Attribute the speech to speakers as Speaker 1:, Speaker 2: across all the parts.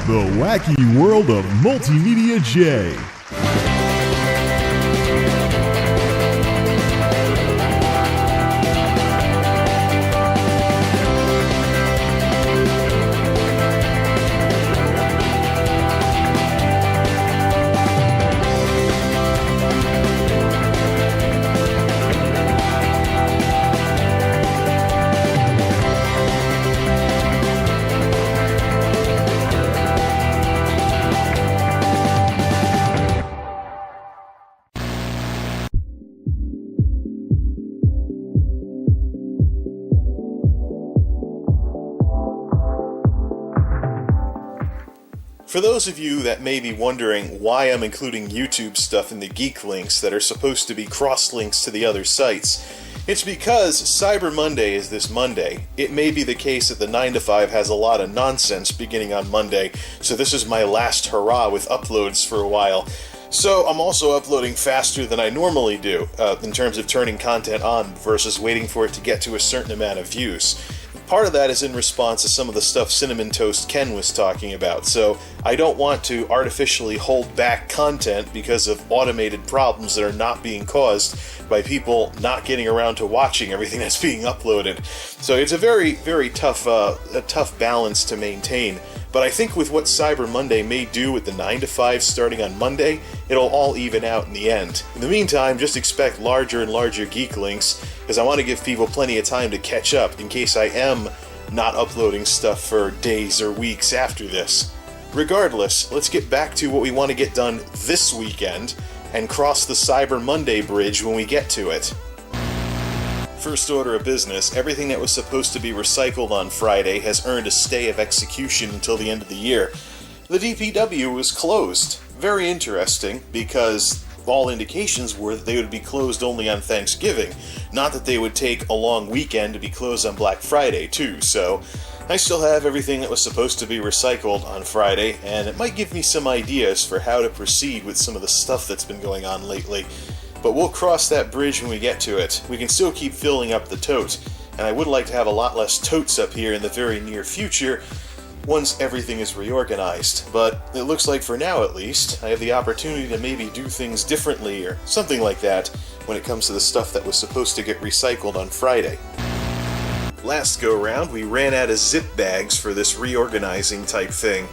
Speaker 1: The wacky world of MultimediaJay.
Speaker 2: For those of you that may be wondering why I'm including YouTube stuff in the geek links that are supposed to be cross-links to the other sites, it's because Cyber Monday is this Monday. It may be the case that the 9 to 5 has a lot of nonsense beginning on Monday, so this is my last hurrah with uploads for a while. So I'm also uploading faster than I normally do, in terms of turning content on versus waiting for it to get to a certain amount of views. Part of that is in response to some of the stuff Cinnamon Toast Ken was talking about, so I don't want to artificially hold back content because of automated problems that are not being caused by people not getting around to watching everything that's being uploaded. So it's a very, very tough balance to maintain. But I think with what Cyber Monday may do with the 9 to 5 starting on Monday, it'll all even out in the end. In the meantime, just expect larger and larger geek links, because I want to give people plenty of time to catch up in case I am not uploading stuff for days or weeks after this. Regardless, let's get back to what we want to get done this weekend and cross the Cyber Monday bridge when we get to it. First order of business, everything that was supposed to be recycled on Friday has earned a stay of execution until the end of the year. The DPW was closed. Very interesting, because all indications were that they would be closed only on Thanksgiving, not that they would take a long weekend to be closed on Black Friday too, so I still have everything that was supposed to be recycled on Friday, and it might give me some ideas for how to proceed with some of the stuff that's been going on lately. But we'll cross that bridge when we get to it. We can still keep filling up the tote, and I would like to have a lot less totes up here in the very near future once everything is reorganized. But it looks like for now at least, I have the opportunity to maybe do things differently or something like that when it comes to the stuff that was supposed to get recycled on Friday. Last go round, we ran out of zip bags for this reorganizing type thing.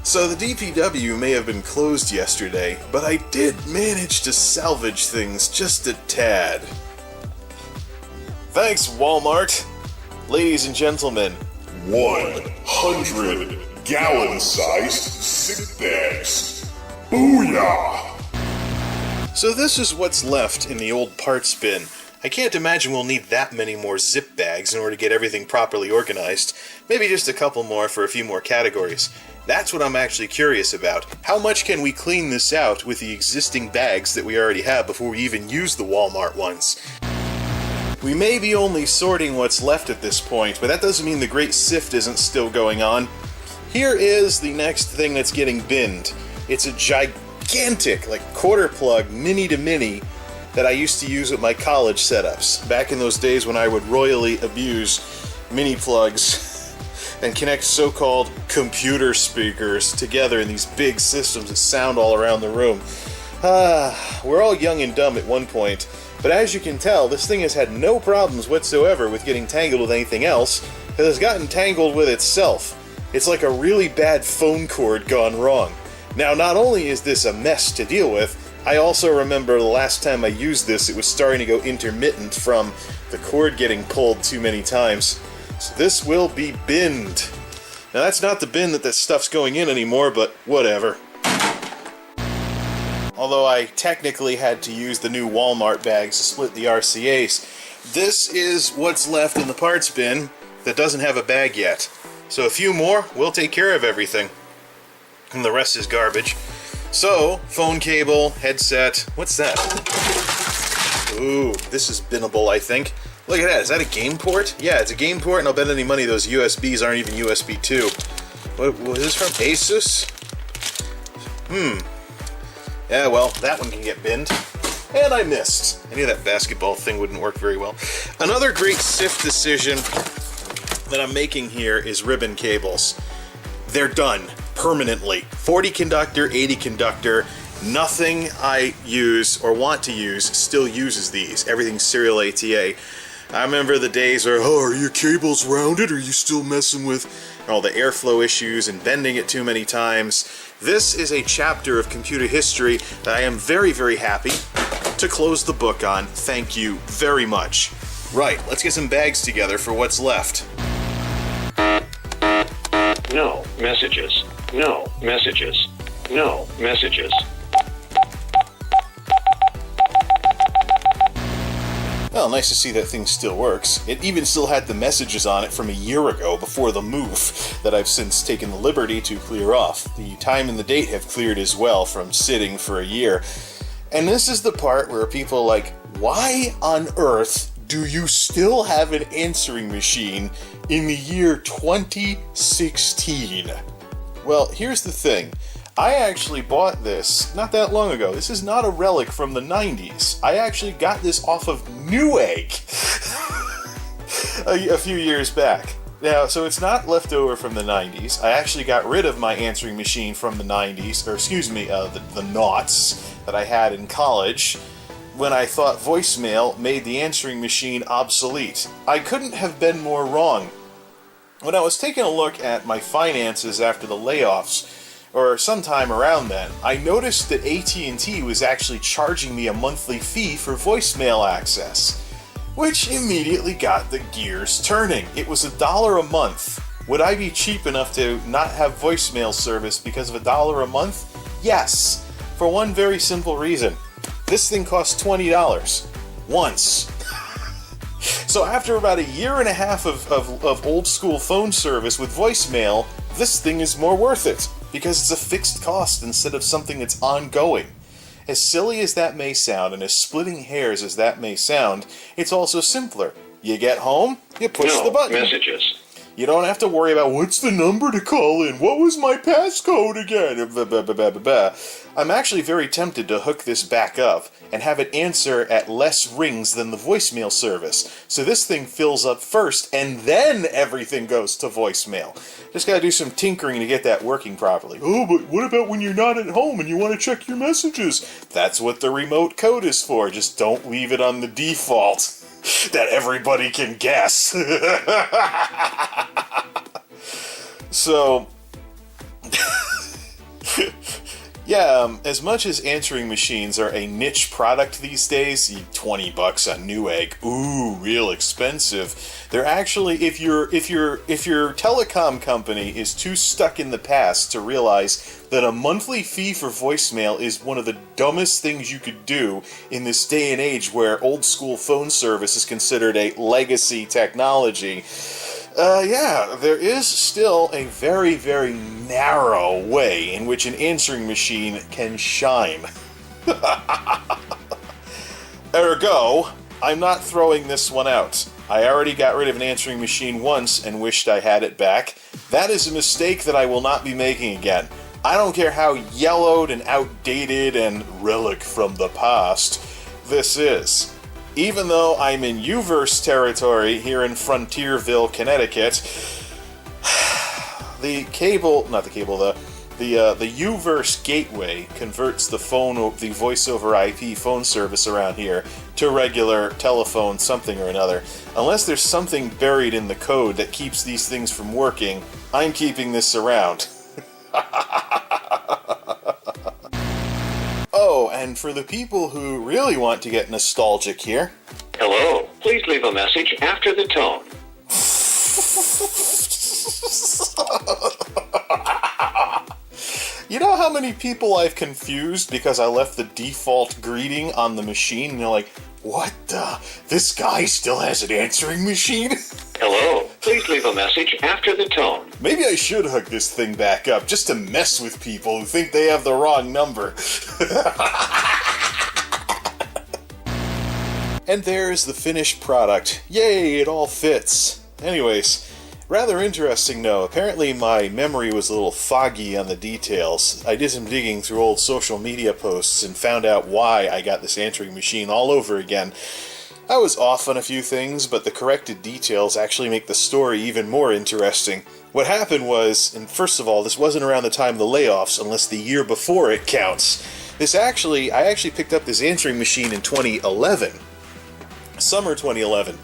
Speaker 2: So the DPW may have been closed yesterday, but I did manage to salvage things just a tad. Thanks, Walmart! Ladies and gentlemen,
Speaker 3: 100 gallon-sized zip bags. Booyah!
Speaker 2: So this is what's left in the old parts bin. I can't imagine we'll need that many more zip bags in order to get everything properly organized. Maybe just a couple more for a few more categories. That's what I'm actually curious about. How much can we clean this out with the existing bags that we already have before we even use the Walmart ones? We may be only sorting what's left at this point, but that doesn't mean the great Sift isn't still going on. Here is the next thing that's getting binned. It's a gigantic, quarter plug, mini to mini, that I used to use with my college setups, back in those days when I would royally abuse mini plugs and connect so-called computer speakers together in these big systems that sound all around the room. We're all young and dumb at one point, but as you can tell, this thing has had no problems whatsoever with getting tangled with anything else, because it's gotten tangled with itself. It's like a really bad phone cord gone wrong. Now, not only is this a mess to deal with, I also remember the last time I used this, it was starting to go intermittent from the cord getting pulled too many times. So this will be binned. Now that's not the bin that stuff's going in anymore, but whatever. Although I technically had to use the new Walmart bags to split the RCAs, this is what's left in the parts bin that doesn't have a bag yet. So a few more, we'll take care of everything. And the rest is garbage. So, phone cable, headset, what's that? Ooh, this is binnable, I think. Look at that, is that a game port? Yeah, it's a game port, and I'll bet any money those USBs aren't even USB 2. What is this from? Asus? Yeah, well, that one can get binned. And I missed. I knew that basketball thing wouldn't work very well. Another great Sift decision that I'm making here is ribbon cables. They're done. permanently. 40 conductor, 80 conductor, nothing I use or want to use still uses these. Everything's serial ATA. I remember the days where, oh, are your cables rounded? Are you still messing with all the airflow issues and bending it too many times? This is a chapter of computer history that I am very, very happy to close the book on. Thank you very much. Right, let's get some bags together for what's left.
Speaker 4: No messages. No messages. No messages.
Speaker 2: Well, nice to see that thing still works. It even still had the messages on it from a year ago before the move that I've since taken the liberty to clear off. The time and the date have cleared as well from sitting for a year. And this is the part where people are like, why on earth do you still have an answering machine in the year 2016? Well, here's the thing. I actually bought this not that long ago. This is not a relic from the 90s. I actually got this off of Newegg a few years back. Now, so it's not left over from the 90s. I actually got rid of my answering machine from the 90s, or excuse me, the noughts that I had in college when I thought voicemail made the answering machine obsolete. I couldn't have been more wrong. When I was taking a look at my finances after the layoffs, or sometime around then, I noticed that AT&T was actually charging me a monthly fee for voicemail access, which immediately got the gears turning. It was $1 a month. Would I be cheap enough to not have voicemail service because of $1 a month? Yes, for one very simple reason. This thing costs $20 once. So after about a year and a half of old school phone service with voicemail, this thing is more worth it, because it's a fixed cost instead of something that's ongoing. As silly as that may sound, and as splitting hairs as that may sound, it's also simpler. You get home, you push the button.
Speaker 4: Messages.
Speaker 2: You don't have to worry about, what's the number to call in? What was my passcode again? I'm actually very tempted to hook this back up and have it answer at less rings than the voicemail service. So this thing fills up first, and then everything goes to voicemail. Just gotta do some tinkering to get that working properly. Oh, but what about when you're not at home and you want to check your messages? That's what the remote code is for. Just don't leave it on the default that everybody can guess. So, yeah, as much as answering machines are a niche product these days, $20 on Newegg, ooh, real expensive. They're actually, if your telecom company is too stuck in the past to realize that a monthly fee for voicemail is one of the dumbest things you could do in this day and age where old school phone service is considered a legacy technology. Yeah, there is still a very, very narrow way in which an answering machine can shine. Ergo, I'm not throwing this one out. I already got rid of an answering machine once and wished I had it back. That is a mistake that I will not be making again. I don't care how yellowed and outdated and relic from the past this is. Even though I'm in Uverse territory here in Frontierville, Connecticut, the Uverse gateway converts the voice over IP phone service around here to regular telephone something or another. Unless there's something buried in the code that keeps these things from working, I'm keeping this around. Oh, and for the people who really want to get nostalgic here...
Speaker 4: Hello. Please leave a message after the tone.
Speaker 2: You know how many people I've confused because I left the default greeting on the machine and they're like, what the? This guy still has an answering machine?
Speaker 4: Hello. Please leave a message after the tone.
Speaker 2: Maybe I should hook this thing back up just to mess with people who think they have the wrong number. And there's the finished product. Yay, it all fits. Anyways, rather interesting though. Apparently my memory was a little foggy on the details. I did some digging through old social media posts and found out why I got this answering machine all over again. I was off on a few things, but the corrected details actually make the story even more interesting. What happened was, and first of all, this wasn't around the time of the layoffs, unless the year before it counts. I actually picked up this answering machine in 2011. Summer 2011.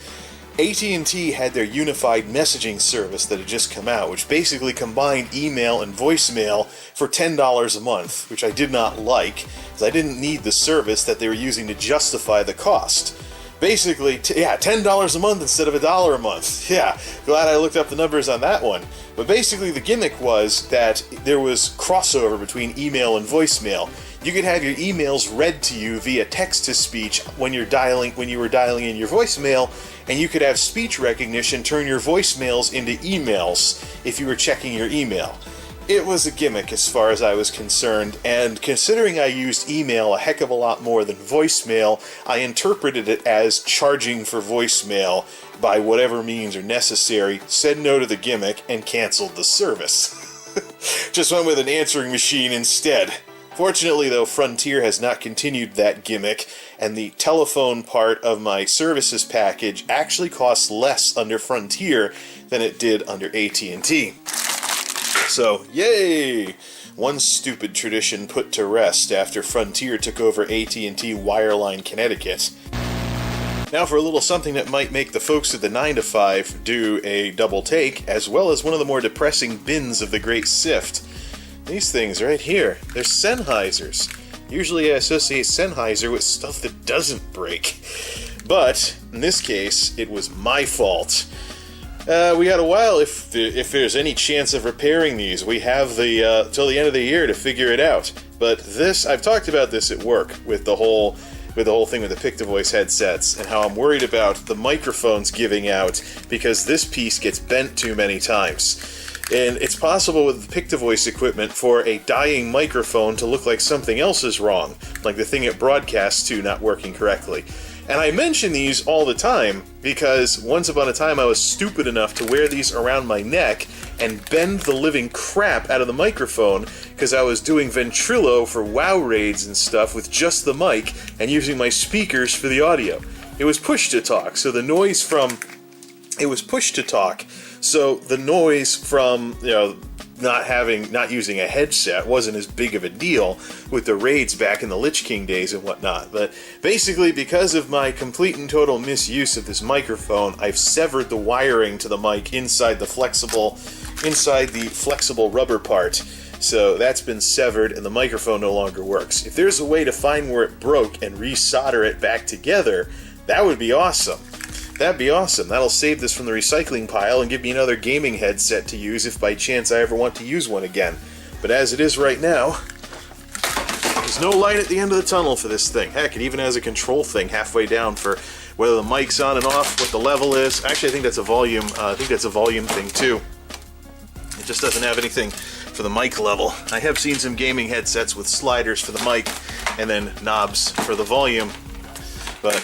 Speaker 2: AT&T had their unified messaging service that had just come out, which basically combined email and voicemail for $10 a month, which I did not like, because I didn't need the service that they were using to justify the cost. Basically, $10 a month instead of $1 a month. Yeah, glad I looked up the numbers on that one. But basically the gimmick was that there was crossover between email and voicemail. You could have your emails read to you via text-to-speech when you were dialing in your voicemail, and you could have speech recognition turn your voicemails into emails if you were checking your email. It was a gimmick as far as I was concerned, and considering I used email a heck of a lot more than voicemail, I interpreted it as charging for voicemail by whatever means are necessary, said no to the gimmick, and canceled the service. Just went with an answering machine instead. Fortunately, though, Frontier has not continued that gimmick, and the telephone part of my services package actually costs less under Frontier than it did under AT&T. So, yay! One stupid tradition put to rest after Frontier took over AT&T Wireline Connecticut. Now for a little something that might make the folks at the 9 to 5 do a double take, as well as one of the more depressing bins of the great Sift. These things right here, they're Sennheisers. Usually I associate Sennheiser with stuff that doesn't break. But, in this case, it was my fault. We got a while if there's any chance of repairing these. We have till the end of the year to figure it out. But this, I've talked about this at work with the whole thing with the Pick-to-Voice headsets and how I'm worried about the microphones giving out because this piece gets bent too many times. And it's possible with the Pick-to-Voice equipment for a dying microphone to look like something else is wrong, like the thing it broadcasts to not working correctly. And I mention these all the time because once upon a time I was stupid enough to wear these around my neck and bend the living crap out of the microphone because I was doing ventrilo for WoW raids and stuff with just the mic and using my speakers for the audio. It was push-to-talk, so the noise from... It was push-to-talk, so the noise from, not using a headset wasn't as big of a deal with the raids back in the Lich King days and whatnot. But basically, because of my complete and total misuse of this microphone, I've severed the wiring to the mic inside the flexible rubber part. So that's been severed and the microphone no longer works. If there's a way to find where it broke and re-solder it back together, that would be awesome. That'd be awesome. That'll save this from the recycling pile and give me another gaming headset to use if by chance I ever want to use one again. But as it is right now, there's no light at the end of the tunnel for this thing. Heck, it even has a control thing halfway down for whether the mic's on and off, what the level is. Actually, I think that's a volume. Thing too. It just doesn't have anything for the mic level. I have seen some gaming headsets with sliders for the mic and then knobs for the volume, but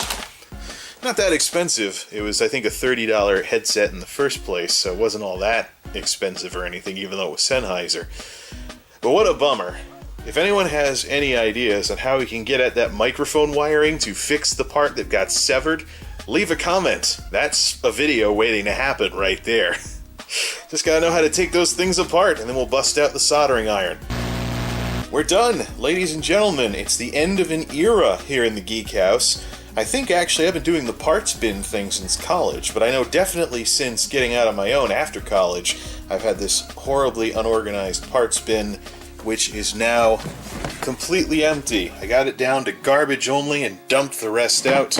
Speaker 2: not that expensive. It was, I think, a $30 headset in the first place, so it wasn't all that expensive or anything, even though it was Sennheiser. But what a bummer. If anyone has any ideas on how we can get at that microphone wiring to fix the part that got severed, leave a comment. That's a video waiting to happen right there. Just gotta know how to take those things apart, and then we'll bust out the soldering iron. We're done, ladies and gentlemen. It's the end of an era here in the Geek House. I think actually I've been doing the parts bin thing since college, but I know definitely since getting out on my own after college, I've had this horribly unorganized parts bin, which is now completely empty. I got it down to garbage only and dumped the rest out,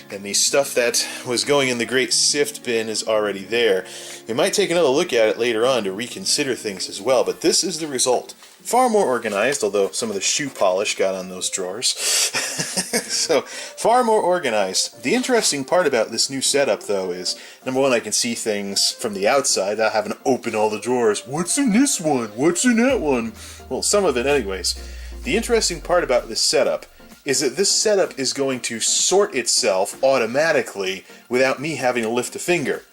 Speaker 2: and the stuff that was going in the great Sift bin is already there. We might take another look at it later on to reconsider things as well, but this is the result. Far more organized, although some of the shoe polish got on those drawers. So, far more organized. The interesting part about this new setup, though, is, number one, I can see things from the outside without having to open all the drawers. What's in this one? What's in that one? Well, some of it anyways. The interesting part about this setup is that this setup is going to sort itself automatically without me having to lift a finger.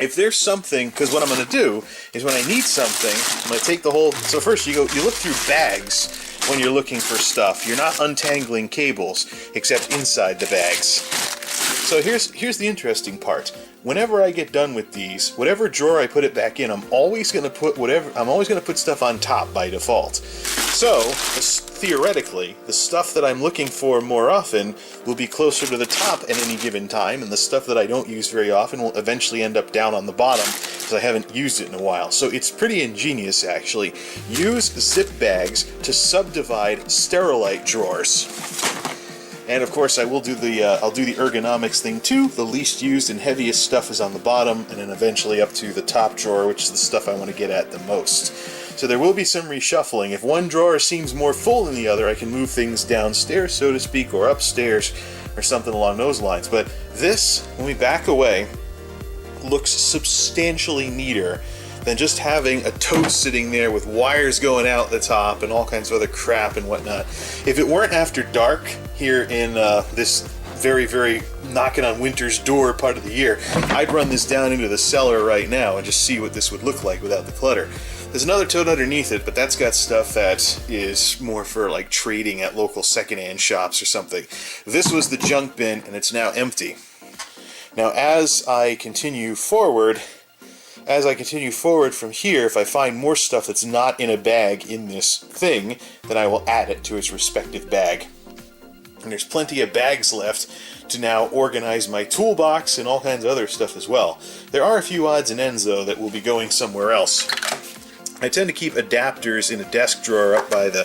Speaker 2: If there's something, because what I'm going to do is when I need something, I'm going to take the whole... So first you look through bags when you're looking for stuff. You're not untangling cables, except inside the bags. So here's the interesting part. Whenever I get done with these, whatever drawer I put it back in, I'm always going to put stuff on top by default. So, theoretically, the stuff that I'm looking for more often will be closer to the top at any given time, and the stuff that I don't use very often will eventually end up down on the bottom because I haven't used it in a while. So it's pretty ingenious, actually. Use zip bags to subdivide Sterilite drawers. And of course, I'll do the ergonomics thing too. The least used and heaviest stuff is on the bottom, and then eventually up to the top drawer, which is the stuff I want to get at the most. So there will be some reshuffling. If one drawer seems more full than the other, I can move things downstairs, so to speak, or upstairs, or something along those lines. But this, when we back away, looks substantially neater than just having a tote sitting there with wires going out the top and all kinds of other crap and whatnot. If it weren't after dark here in this very, very knocking on winter's door part of the year, I'd run this down into the cellar right now and just see what this would look like without the clutter. There's another tote underneath it, but that's got stuff that is more for like trading at local secondhand shops or something. This was the junk bin, and it's now empty. Now, as I continue forward from here, if I find more stuff that's not in a bag in this thing, then I will add it to its respective bag. And there's plenty of bags left to now organize my toolbox and all kinds of other stuff as well. There are a few odds and ends, though, that will be going somewhere else. I tend to keep adapters in a desk drawer up by the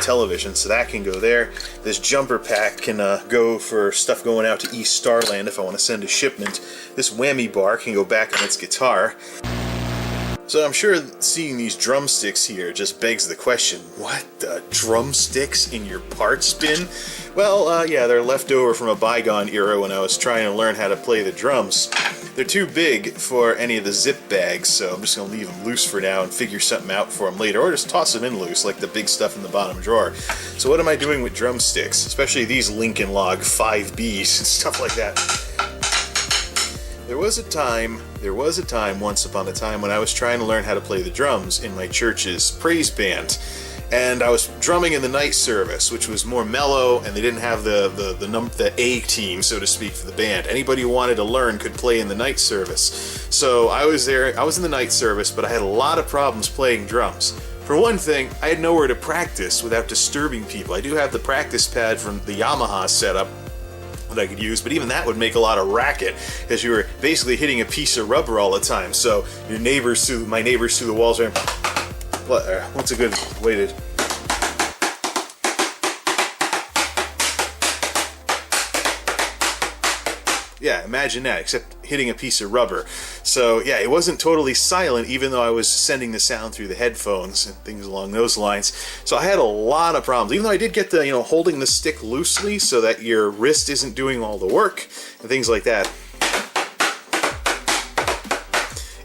Speaker 2: television, so that can go there. This jumper pack can go for stuff going out to East Starland if I want to send a shipment. This whammy bar can go back on its guitar. So I'm sure seeing these drumsticks here just begs the question, what, drumsticks in your parts bin? Well, yeah, they're left over from a bygone era when I was trying to learn how to play the drums. They're too big for any of the zip bags, so I'm just going to leave them loose for now and figure something out for them later, or just toss them in loose like the big stuff in the bottom drawer. So what am I doing with drumsticks? Especially these Lincoln Log 5Bs and stuff like that. There was a time, once upon a time, when I was trying to learn how to play the drums in my church's praise band. And I was drumming in the night service, which was more mellow, and they didn't have the A team, so to speak, for the band. Anybody who wanted to learn could play in the night service. So I was there, I was in the night service, but I had a lot of problems playing drums. For one thing, I had nowhere to practice without disturbing people. I do have the practice pad from the Yamaha setup that I could use, but even that would make a lot of racket because you were basically hitting a piece of rubber all the time. So my neighbors through the walls are, what's a good way to... Yeah, imagine that, except hitting a piece of rubber. So yeah, it wasn't totally silent, even though I was sending the sound through the headphones and things along those lines. So I had a lot of problems, even though I did get the, holding the stick loosely so that your wrist isn't doing all the work and things like that.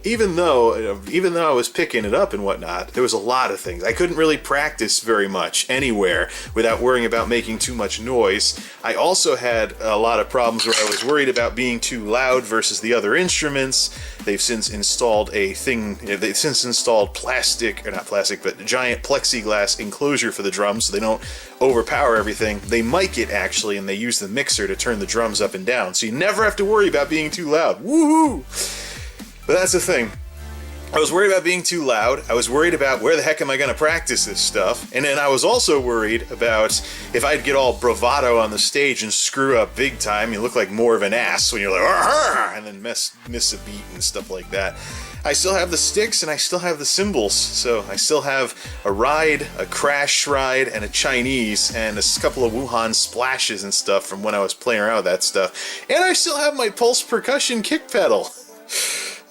Speaker 2: Even though I was picking it up and whatnot, there was a lot of things. I couldn't really practice very much anywhere without worrying about making too much noise. I also had a lot of problems where I was worried about being too loud versus the other instruments. They've since installed plastic, or not plastic, but giant plexiglass enclosure for the drums so they don't overpower everything. They mic it actually, and they use the mixer to turn the drums up and down, so you never have to worry about being too loud. Woohoo! But that's the thing. I was worried about being too loud. I was worried about where the heck am I going to practice this stuff. And then I was also worried about if I'd get all bravado on the stage and screw up big time, you look like more of an ass when you're like, "Arr!" and then miss a beat and stuff like that. I still have the sticks and I still have the cymbals. So I still have a ride, a crash ride, and a Chinese, and a couple of Wuhan splashes and stuff from when I was playing around with that stuff. And I still have my pulse percussion kick pedal.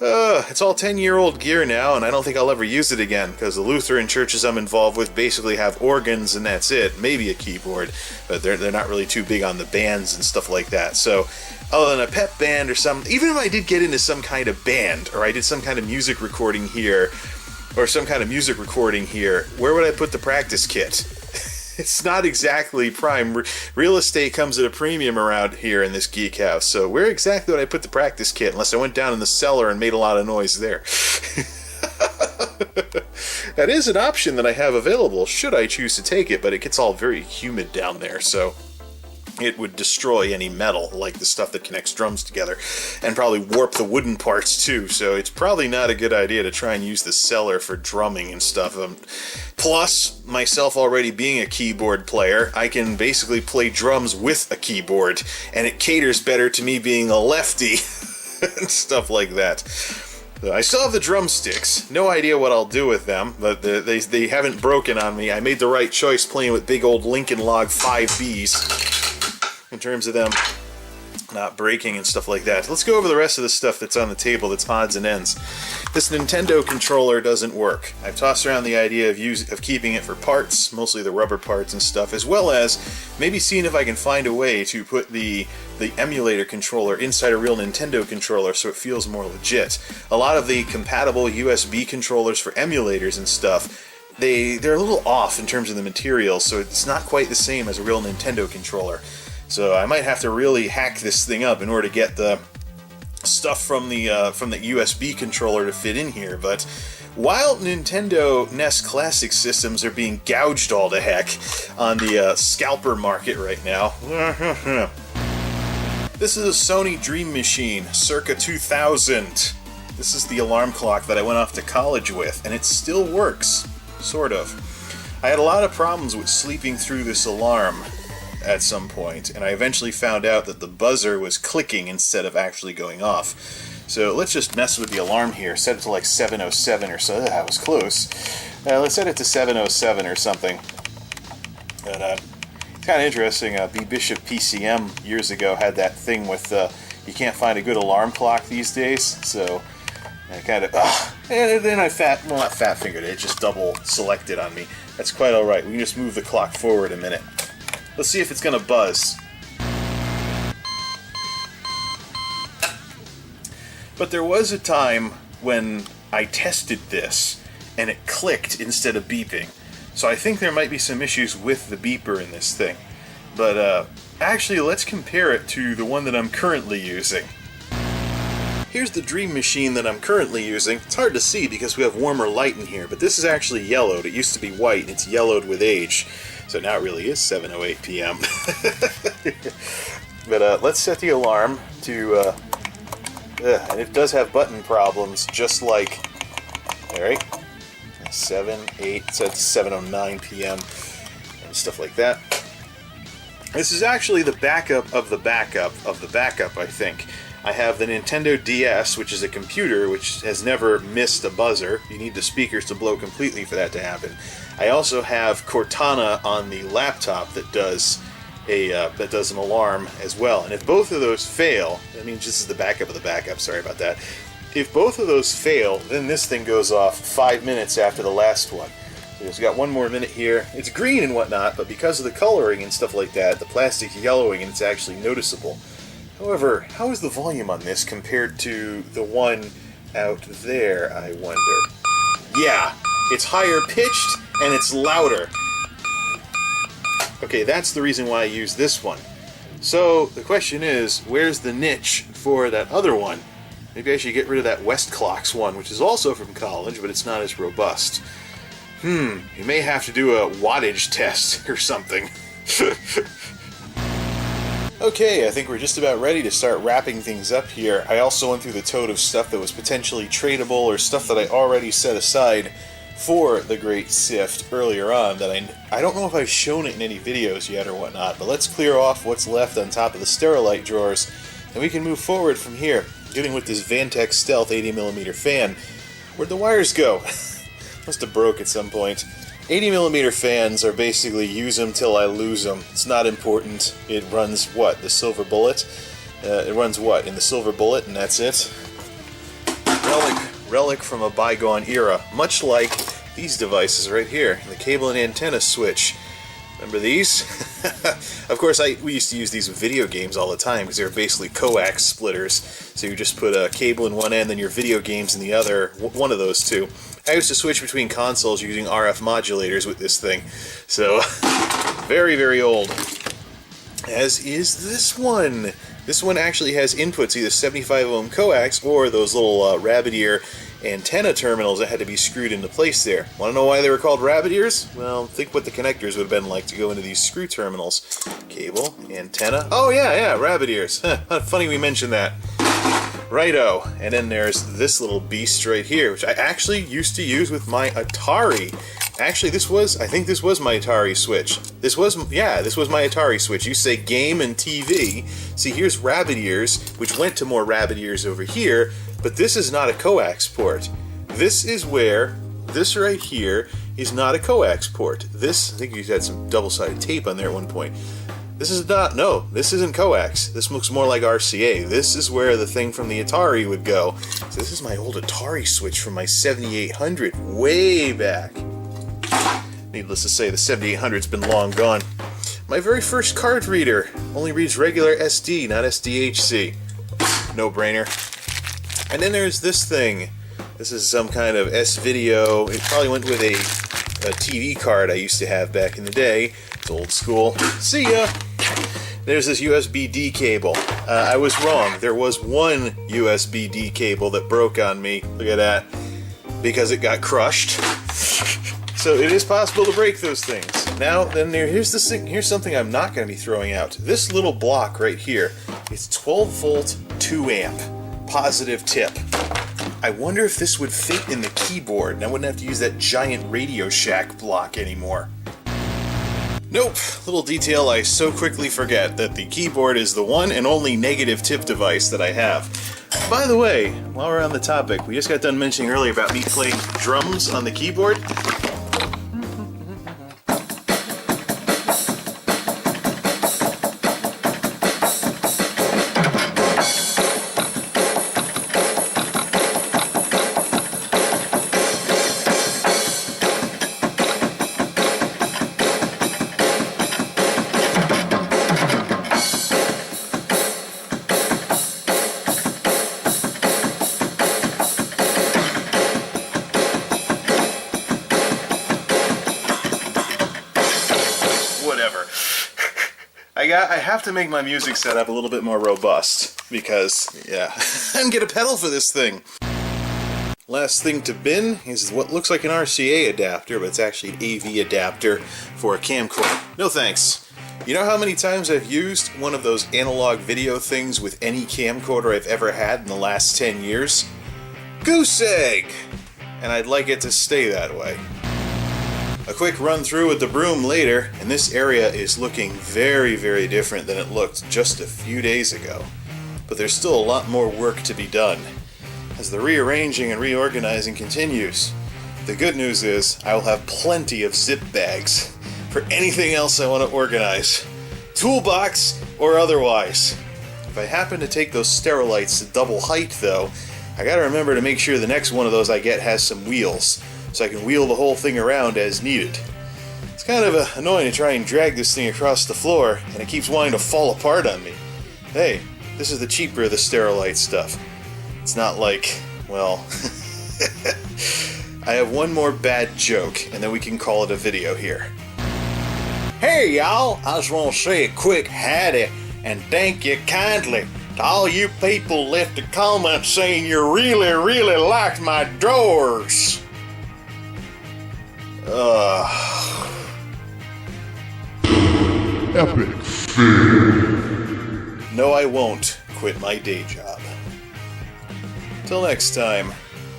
Speaker 2: It's all 10-year-old gear now, and I don't think I'll ever use it again, because the Lutheran churches I'm involved with basically have organs and that's it, maybe a keyboard, but they're not really too big on the bands and stuff like that. So, other than a pep band or something, even if I did get into some kind of band, or I did some kind of music recording here, where would I put the practice kit? It's not exactly prime. Real estate comes at a premium around here in this geek house, so where exactly would I put the practice kit unless I went down in the cellar and made a lot of noise there? That is an option that I have available should I choose to take it, but it gets all very humid down there, so it would destroy any metal, like the stuff that connects drums together, and probably warp the wooden parts too, so it's probably not a good idea to try and use the cellar for drumming and stuff. Plus, myself already being a keyboard player, I can basically play drums with a keyboard, and it caters better to me being a lefty, and stuff like that. I still have the drumsticks. No idea what I'll do with them, but they haven't broken on me. I made the right choice playing with big old Lincoln Log 5Bs. In terms of them not breaking and stuff like that. Let's go over the rest of the stuff that's on the table that's odds and ends. This Nintendo controller doesn't work. I've tossed around the idea of keeping it for parts, mostly the rubber parts and stuff, as well as maybe seeing if I can find a way to put the emulator controller inside a real Nintendo controller so it feels more legit. A lot of the compatible USB controllers for emulators and stuff, they're a little off in terms of the material, so it's not quite the same as a real Nintendo controller. So I might have to really hack this thing up in order to get the stuff from the USB controller to fit in here. But while Nintendo NES Classic systems are being gouged all to heck on the scalper market right now, this is a Sony Dream Machine, circa 2000. This is the alarm clock that I went off to college with, and it still works, sort of. I had a lot of problems with sleeping through this alarm at some point, and I eventually found out that the buzzer was clicking instead of actually going off. So let's just mess with the alarm here. Set it to like 7:07 or so. That was close. Let's set it to 7:07 or something. But it's kind of interesting. B. Bishop PCM years ago had that thing with you can't find a good alarm clock these days. So I kind of and then I not fat fingered it. It just double selected on me. That's quite all right. We can just move the clock forward a minute. Let's see if it's going to buzz. But there was a time when I tested this, and it clicked instead of beeping. So I think there might be some issues with the beeper in this thing. But actually, let's compare it to the one that I'm currently using. Here's the Dream Machine that I'm currently using. It's hard to see because we have warmer light in here, but this is actually yellowed. It used to be white, and it's yellowed with age. So now it really is 7:08 p.m. But let's set the alarm to, and it does have button problems, just like, alright, 7, 8, set to 7:09 p.m. and stuff like that. This is actually the backup of the backup of the backup, I think. I have the Nintendo DS, which is a computer which has never missed a buzzer. You need the speakers to blow completely for that to happen. I also have Cortana on the laptop that does an alarm as well. And if both of those fail, that means this is the backup of the backup, sorry about that. If both of those fail, then this thing goes off 5 minutes after the last one. So it's got one more minute here. It's green and whatnot, but because of the coloring and stuff like that, the plastic's yellowing and it's actually noticeable. However, how is the volume on this compared to the one out there, I wonder? Yeah, it's higher pitched and it's louder. Okay, that's the reason why I use this one. So, the question is, where's the niche for that other one? Maybe I should get rid of that Westclox one, which is also from college, but it's not as robust. You may have to do a wattage test or something. Okay, I think we're just about ready to start wrapping things up here. I also went through the tote of stuff that was potentially tradable or stuff that I already set aside for the Great Sift earlier on that I don't know if I've shown it in any videos yet or whatnot, but let's clear off what's left on top of the Sterilite drawers and we can move forward from here. Getting with this Vantex Stealth 80mm fan. Where'd the wires go? Must have broke at some point. 80mm fans are basically use them till I lose them. It's not important. It runs what? The Silver Bullet? It runs what? In the Silver Bullet, and that's it? Relic from a bygone era. Much like these devices right here. The cable and antenna switch. Remember these? Of course, we used to use these with video games all the time because they were basically coax splitters. So you just put a cable in one end, then your video games in the other, one of those two. I used to switch between consoles using RF modulators with this thing. So, very, very old. As is this one. This one actually has inputs, either 75 ohm coax or those little rabbit ear antenna terminals that had to be screwed into place there. Want to know why they were called rabbit ears? Well, think what the connectors would have been like to go into these screw terminals. Cable, antenna. Oh yeah, rabbit ears. Funny we mentioned that. Righto. And then there's this little beast right here, which I actually used to use with my Atari. Actually, I think this was my Atari Switch. This was my Atari Switch. You say game and TV. See, here's rabbit ears, which went to more rabbit ears over here, but this is not a coax port. This is where, this right here, is not a coax port. This, I think you had some double-sided tape on there at one point. This is not, no, this isn't coax. This looks more like RCA. This is where the thing from the Atari would go. So this is my old Atari Switch from my 7800, way back. Needless to say, the 7800's been long gone. My very first card reader only reads regular SD, not SDHC. No brainer. And then there's this thing. This is some kind of S-Video. It probably went with a TV card I used to have back in the day. It's old school. See ya! There's this USB-D cable. I was wrong. There was one USB-D cable that broke on me. Look at that. Because it got crushed. So it is possible to break those things. Now, then here's this thing. Here's something I'm not going to be throwing out. This little block right here is 12 volt, 2 amp, positive tip. I wonder if this would fit in the keyboard, and I wouldn't have to use that giant Radio Shack block anymore. Nope. Little detail I so quickly forget, that the keyboard is the one and only negative tip device that I have. By the way, while we're on the topic, we just got done mentioning earlier about me playing drums on the keyboard. Whatever. I have to make my music setup a little bit more robust because, yeah, I can get a pedal for this thing. Last thing to bin is what looks like an RCA adapter, but it's actually an AV adapter for a camcorder. No thanks. You know how many times I've used one of those analog video things with any camcorder I've ever had in the last 10 years? Goose egg! And I'd like it to stay that way. A quick run through with the broom later, and this area is looking very, very different than it looked just a few days ago. But there's still a lot more work to be done as the rearranging and reorganizing continues. The good news is I will have plenty of zip bags for anything else I want to organize, toolbox or otherwise. If I happen to take those Sterilites to double height though, I gotta remember to make sure the next one of those I get has some wheels, so I can wheel the whole thing around as needed. It's kind of annoying to try and drag this thing across the floor, and it keeps wanting to fall apart on me. Hey, this is the cheaper of the Sterilite stuff. It's not like, well... I have one more bad joke, and then we can call it a video here. Hey y'all, I just want to say a quick howdy, and thank you kindly to all you people left a comment saying you really, really liked my drawers.
Speaker 3: Epic fail.
Speaker 2: No, I won't quit my day job. Till next time,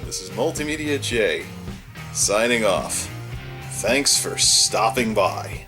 Speaker 2: this is MultimediaJay, signing off. Thanks for stopping by.